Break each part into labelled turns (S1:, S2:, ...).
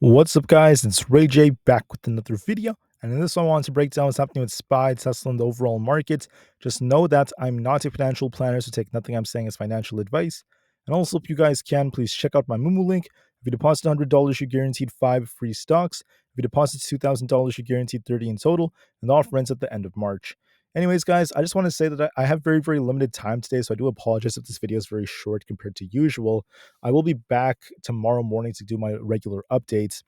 S1: What's up, guys? It's Ray J back with another video. And in this one, I want to break down what's happening with SPY, Tesla, and the overall market. Just know that I'm not a financial planner, so take nothing I'm saying as financial advice. And also, if you guys can, please check out my Moomoo link. If you deposit $100, you're guaranteed 5 free stocks. If you deposit $2,000, you're guaranteed 30 in total. And the offer ends at the end of March. Anyways, guys, I just want to say that I have very, very limited time today, so I do apologize if this video is very short compared to usual. I will be back tomorrow morning to do my regular updates.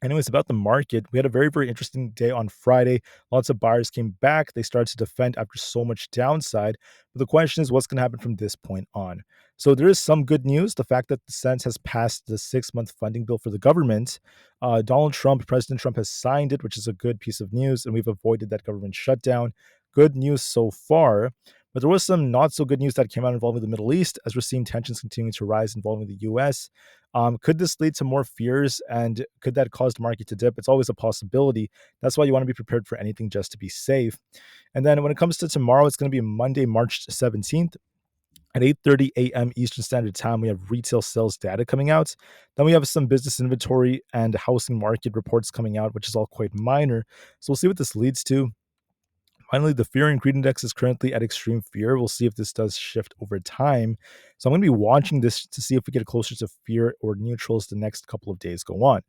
S1: Anyways, about the market, we had a very, very interesting day on Friday. Lots of buyers came back. They started to defend after so much downside. But the question is, what's going to happen from this point on? So there is some good news. The fact that the Senate has passed the 6-month funding bill for the government. President Trump has signed it, which is a good piece of news. And we've avoided that government shutdown. Good news so far. But there was some not so good news that came out involving the Middle East, as we're seeing tensions continuing to rise involving the U.S. Could this lead to more fears, and could that cause the market to dip? It's always a possibility. That's why you want to be prepared for anything just to be safe. And then when it comes to tomorrow, it's going to be Monday, March 17th. At 8:30 a.m. Eastern Standard Time, we have retail sales data coming out. Then we have some business inventory and housing market reports coming out, which is all quite minor. So we'll see what this leads to. Finally, the fear and greed index is currently at extreme fear. We'll see if this does shift over time. So I'm going to be watching this to see if we get closer to fear or neutral as the next couple of days go on.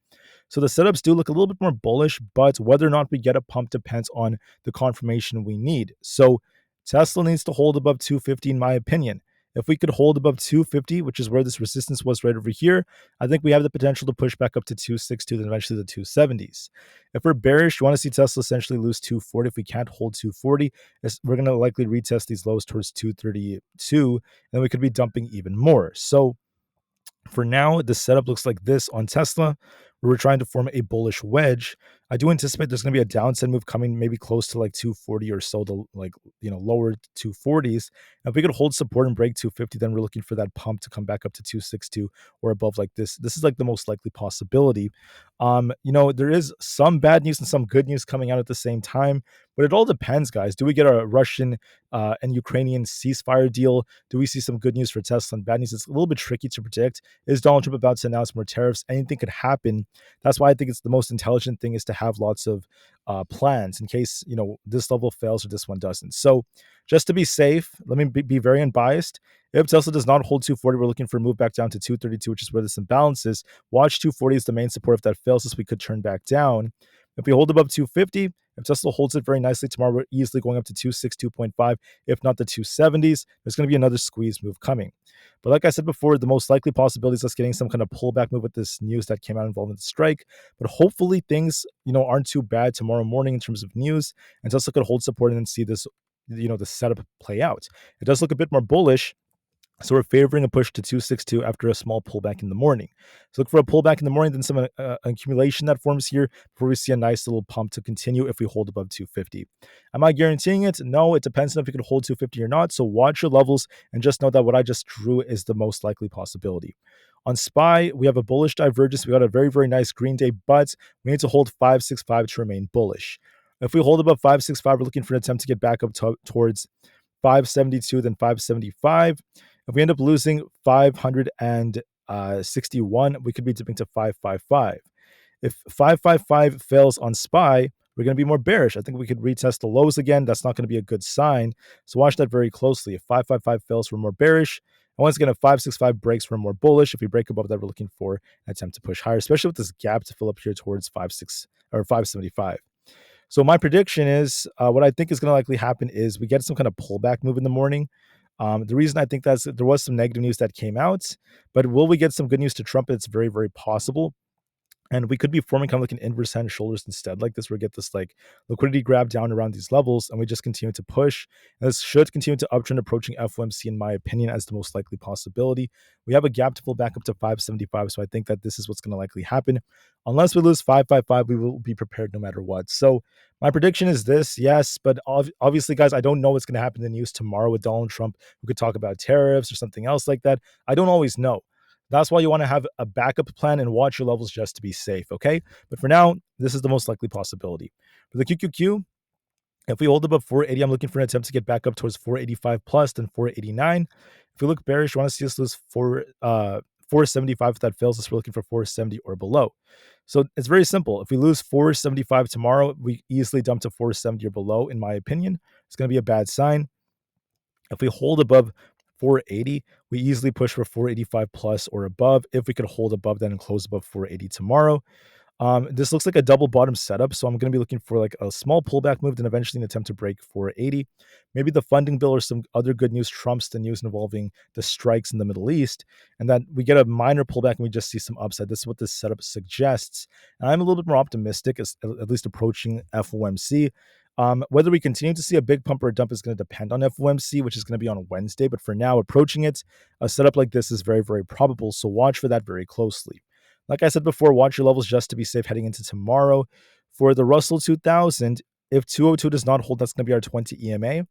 S1: So the setups do look a little bit more bullish, but whether or not we get a pump depends on the confirmation we need. So Tesla needs to hold above 250 in my opinion. If we could hold above 250, which is where this resistance was right over here, I think we have the potential to push back up to 260 and eventually the 270s. If we're bearish, you want to see Tesla essentially lose 240. If we can't hold 240, we're going to likely retest these lows towards 232, and then we could be dumping even more. So for now, the setup looks like this on Tesla, where we're trying to form a bullish wedge. I do anticipate there's going to be a downside move coming, maybe close to like 240 or so, the lower 240s. And if we could hold support and break 250, then we're looking for that pump to come back up to 262 or above like this. This is like the most likely possibility. There is some bad news and some good news coming out at the same time, but it all depends, guys. Do we get a Russian and Ukrainian ceasefire deal? Do we see some good news for Tesla and bad news? It's a little bit tricky to predict. Is Donald Trump about to announce more tariffs? Anything could happen. That's why I think it's the most intelligent thing is to have lots of plans in case this level fails or this one doesn't. So just to be safe, let me be very unbiased. If Tesla does not hold 240, we're looking for a move back down to 232, which is where this imbalance is. Watch 240 as the main support. If that fails us, we could turn back down. If we hold above 250, if Tesla holds it very nicely tomorrow, we're easily going up to 262.5, if not the 270s. There's going to be another squeeze move coming. But like I said before, the most likely possibility is us getting some kind of pullback move with this news that came out involving the strike. But hopefully things, aren't too bad tomorrow morning in terms of news, and Tesla could hold support and then see this, the setup play out. It does look a bit more bullish. So we're favoring a push to 262 after a small pullback in the morning. So look for a pullback in the morning, then some accumulation that forms here before we see a nice little pump to continue if we hold above 250. Am I guaranteeing it? No, it depends on if you can hold 250 or not. So watch your levels and just know that what I just drew is the most likely possibility. On SPY, we have a bullish divergence. We got a very, very nice green day, but we need to hold 565 to remain bullish. If we hold above 565, we're looking for an attempt to get back up towards 572, then 575. If we end up losing 561, we could be dipping to 555. If 555 fails on SPY, we're going to be more bearish. I think we could retest the lows again. That's not going to be a good sign. So watch that very closely. If 555 fails, we're more bearish. And once again, if 565 breaks, we're more bullish. If we break above that, we're looking for an attempt to push higher, especially with this gap to fill up here towards 575. So my prediction is what I think is going to likely happen is we get some kind of pullback move in the morning. The reason I think there was some negative news that came out, but will we get some good news to Trump? It's very, very possible. And we could be forming kind of like an inverse head and shoulders instead, like this, where we get this like liquidity grab down around these levels, and we just continue to push. And this should continue to uptrend, approaching FOMC, in my opinion, as the most likely possibility. We have a gap to pull back up to 575, so I think that this is what's going to likely happen. Unless we lose 555, we will be prepared no matter what. So my prediction is this, yes, but obviously, guys, I don't know what's going to happen in the news tomorrow with Donald Trump, who could talk about tariffs or something else like that. I don't always know. That's why you want to have a backup plan and watch your levels just to be safe, okay? But for now, this is the most likely possibility. For the QQQ, if we hold above 480, I'm looking for an attempt to get back up towards 485 plus, then 489. If we look bearish, you want to see us lose 475. If that fails us, we're looking for 470 or below. So it's very simple. If we lose 475 tomorrow, we easily dump to 470 or below, in my opinion. It's going to be a bad sign. If we hold above 480, we easily push for 485 plus or above. If we could hold above that and close above 480 tomorrow, this looks like a double bottom setup, so I'm going to be looking for like a small pullback move, then eventually an attempt to break 480. Maybe the funding bill or some other good news trumps the news involving the strikes in the Middle East, and that we get a minor pullback and we just see some upside. This is what this setup suggests, and I'm a little bit more optimistic, as at least approaching FOMC. Whether we continue to see a big pump or a dump is going to depend on FOMC, which is going to be on Wednesday. But for now, approaching it, a setup like this is very, very probable. So watch for that very closely. Like I said before, watch your levels just to be safe heading into tomorrow. For the Russell 2000, if 202 does not hold, that's going to be our 20 EMA.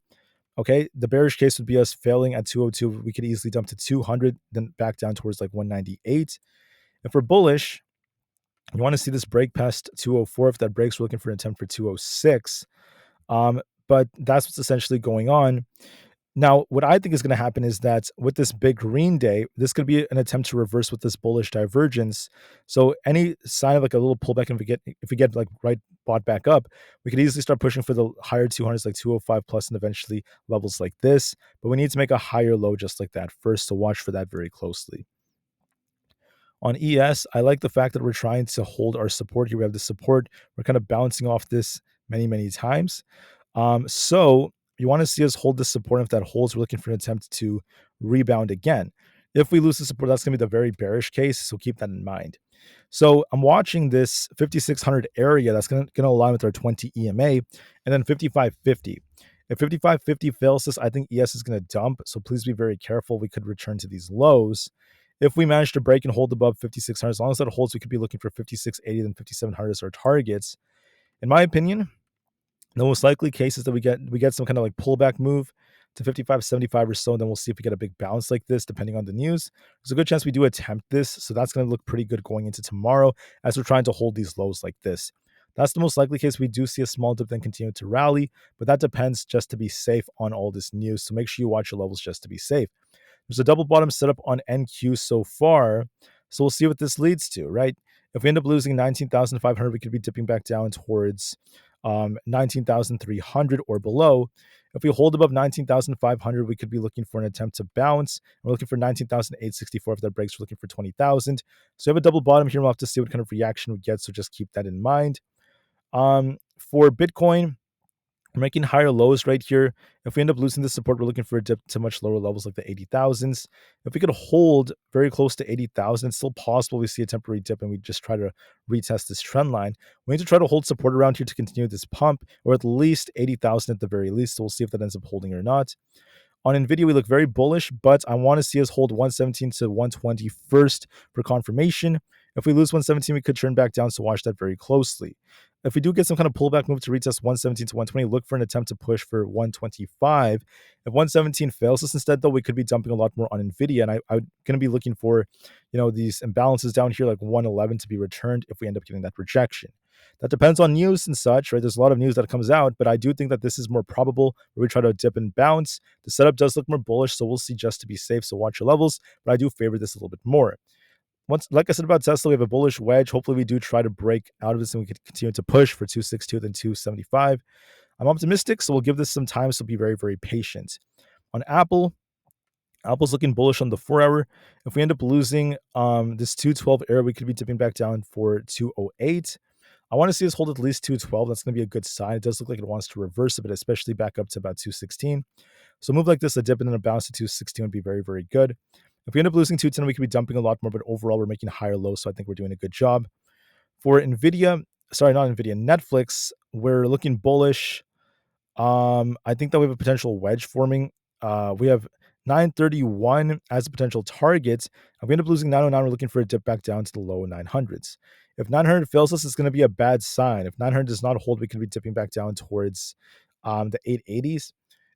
S1: Okay, the bearish case would be us failing at 202. We could easily dump to 200, then back down towards like 198. If we're bullish, you want to see this break past 204. If that breaks, we're looking for an attempt for 206. But that's what's essentially going on. Now, what I think is going to happen is that with this big green day, this could be an attempt to reverse with this bullish divergence. So any sign of like a little pullback, and if we get like right bought back up, we could easily start pushing for the higher 200s, like 205 plus, and eventually levels like this. But we need to make a higher low just like that first. So watch for that very closely. On ES, I like the fact that we're trying to hold our support here. We have the support. We're kind of bouncing off this many, many times. So you want to see us hold this support. If that holds, we're looking for an attempt to rebound again. If we lose the support, that's going to be the very bearish case. So keep that in mind. So I'm watching this 5600 area that's going to align with our 20 EMA, and then 5550. If 5550 fails this, I think ES is going to dump. So please be very careful. We could return to these lows. If we manage to break and hold above 5600, as long as that holds, we could be looking for 5680 and 5700 as our targets. In my opinion, the most likely case is that we get some kind of like pullback move to 55.75 or so, and then we'll see if we get a big bounce like this, depending on the news. There's a good chance we do attempt this, so that's going to look pretty good going into tomorrow as we're trying to hold these lows like this. That's the most likely case. We do see a small dip, then continue to rally, but that depends just to be safe on all this news. So make sure you watch your levels just to be safe. There's a double bottom setup on NQ so far, so we'll see what this leads to, right? If we end up losing 19,500, we could be dipping back down towards 19,300 or below. If we hold above 19,500, we could be looking for an attempt to bounce. We're looking for 19,864. If that breaks, we're looking for 20,000. So we have a double bottom here. We'll have to see what kind of reaction we get, so just keep that in mind. For Bitcoin, we're making higher lows right here. If we end up losing this support, we're looking for a dip to much lower levels like the 80,000s. If we could hold very close to 80,000, it's still possible we see a temporary dip and we just try to retest this trend line. We need to try to hold support around here to continue this pump, or at least 80,000 at the very least. So we'll see if that ends up holding or not. On Nvda, we look very bullish, but I want to see us hold 117 to 120 first for confirmation. If we lose 117, we could turn back down, so watch that very closely. If we do get some kind of pullback move to retest 117 to 120, look for an attempt to push for 125. If 117 fails us instead, though, we could be dumping a lot more on Nvidia, and I'm going to be looking for, these imbalances down here like 111 to be returned if we end up getting that rejection. That depends on news and such, right? There's a lot of news that comes out, but I do think that this is more probable where we try to dip and bounce. The setup does look more bullish, so we'll see just to be safe. So watch your levels, but I do favor this a little bit more. Like I said about Tesla, we have a bullish wedge. Hopefully we do try to break out of this and we can continue to push for 262, then 275. I'm optimistic, so we'll give this some time, so be very, very patient. On Apple's looking bullish on the 4-hour. If we end up losing this 212 area, we could be dipping back down for 208. I want to see us hold at least 212. That's going to be a good sign. It does look like it wants to reverse a bit, especially back up to about 216. So a move like this, a dip and then a bounce to 216 would be very, very good. If we end up losing 210, we could be dumping a lot more, but overall we're making higher lows, so I think we're doing a good job. For Netflix, we're looking bullish. I think that we have a potential wedge forming. We have 931 as a potential target. If we end up losing 909, we're looking for a dip back down to the low 900s. If 900 fails us, it's going to be a bad sign. If 900 does not hold, we could be dipping back down towards the 880s.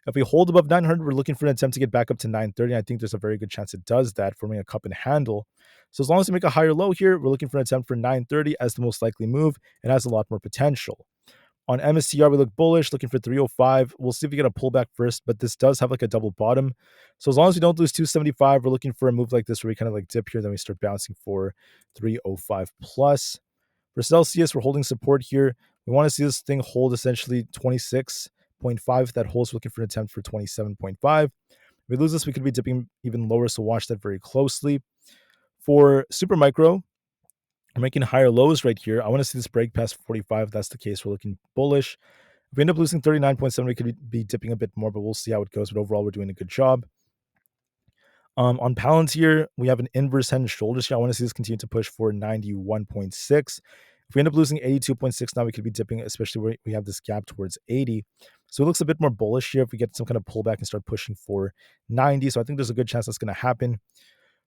S1: If we hold above 900, we're looking for an attempt to get back up to 930. I think there's a very good chance it does that, forming a cup and handle. So as long as we make a higher low here, we're looking for an attempt for 930 as the most likely move. It has a lot more potential. On MSCR, we look bullish, looking for 305. We'll see if we get a pullback first, but this does have like a double bottom. So as long as we don't lose 275, we're looking for a move like this where we kind of like dip here, then we start bouncing for 305 plus. For Celsius, we're holding support here. We want to see this thing hold essentially 26.5. If that holds, we're looking for an attempt for 27.5. If we lose this, we could be dipping even lower, so watch that very closely. For Super Micro, we're making higher lows right here. I want to see this break past 45. If that's the case, we're looking bullish. If we end up losing 39.7, we could be dipping a bit more, but we'll see how it goes. But overall, we're doing a good job. On Palantir, we have an inverse head and shoulders here. I want to see this continue to push for 91.6. If we end up losing 82.6 now, we could be dipping, especially where we have this gap towards 80. So it looks a bit more bullish here if we get some kind of pullback and start pushing for 90. So I think there's a good chance that's going to happen.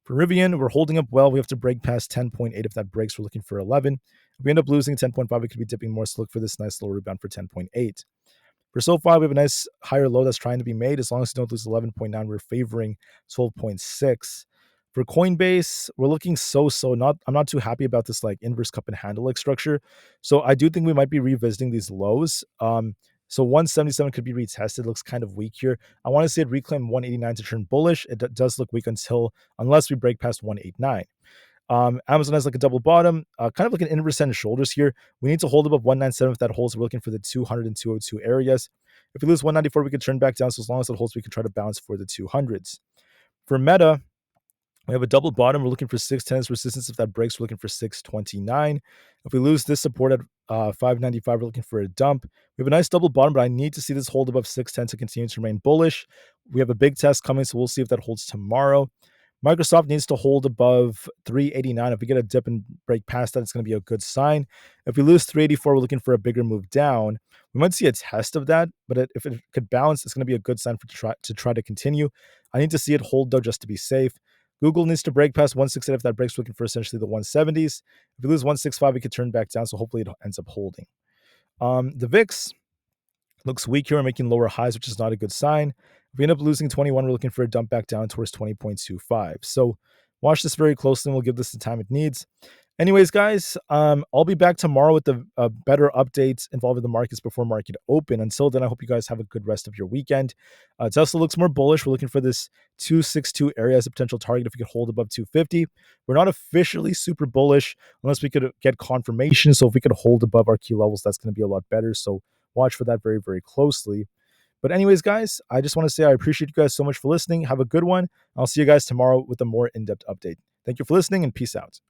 S1: For Rivian, we're holding up well. We have to break past 10.8. If that breaks, we're looking for 11. If we end up losing 10.5, we could be dipping more. So look for this nice little rebound for 10.8. For SoFi, we have a nice higher low that's trying to be made. As long as we don't lose 11.9, we're favoring 12.6. For Coinbase, we're looking so-so. I'm not too happy about this like inverse cup and handle like structure. So I do think we might be revisiting these lows. So 177 could be retested. Looks kind of weak here. I want to see it reclaim 189 to turn bullish. It does look weak unless we break past 189. Amazon has like a double bottom, kind of like an inverse head and shoulders here. We need to hold above 197. If that holds, we're looking for the 200 and 202 areas. If we lose 194, we could turn back down. So as long as it holds, we can try to bounce for the 200s. For Meta, we have a double bottom. We're looking for 610 resistance. If that breaks, we're looking for 629. If we lose this support at 595, we're looking for a dump. We have a nice double bottom, but I need to see this hold above 610 to continue to remain bullish. We have a big test coming, so we'll see if that holds tomorrow. Microsoft needs to hold above 389. If we get a dip and break past that, it's going to be a good sign. If we lose 384, we're looking for a bigger move down. We might see a test of that, but if it could bounce, it's going to be a good sign to try to continue. I need to see it hold, though, just to be safe. Google needs to break past 168. If that breaks, we're looking for essentially the 170s. If we lose 165, we could turn back down, so hopefully it ends up holding. The VIX looks weak here. We're making lower highs, which is not a good sign. If we end up losing 21, we're looking for a dump back down towards 20.25. So watch this very closely, and we'll give this the time it needs. Anyways, guys, I'll be back tomorrow with the better updates involving the markets before market open. Until then, I hope you guys have a good rest of your weekend. Tesla looks more bullish. We're looking for this 262 area as a potential target if we could hold above 250. We're not officially super bullish unless we could get confirmation. So if we could hold above our key levels, that's going to be a lot better. So watch for that very, very closely. But anyways, guys, I just want to say I appreciate you guys so much for listening. Have a good one. I'll see you guys tomorrow with a more in-depth update. Thank you for listening, and peace out.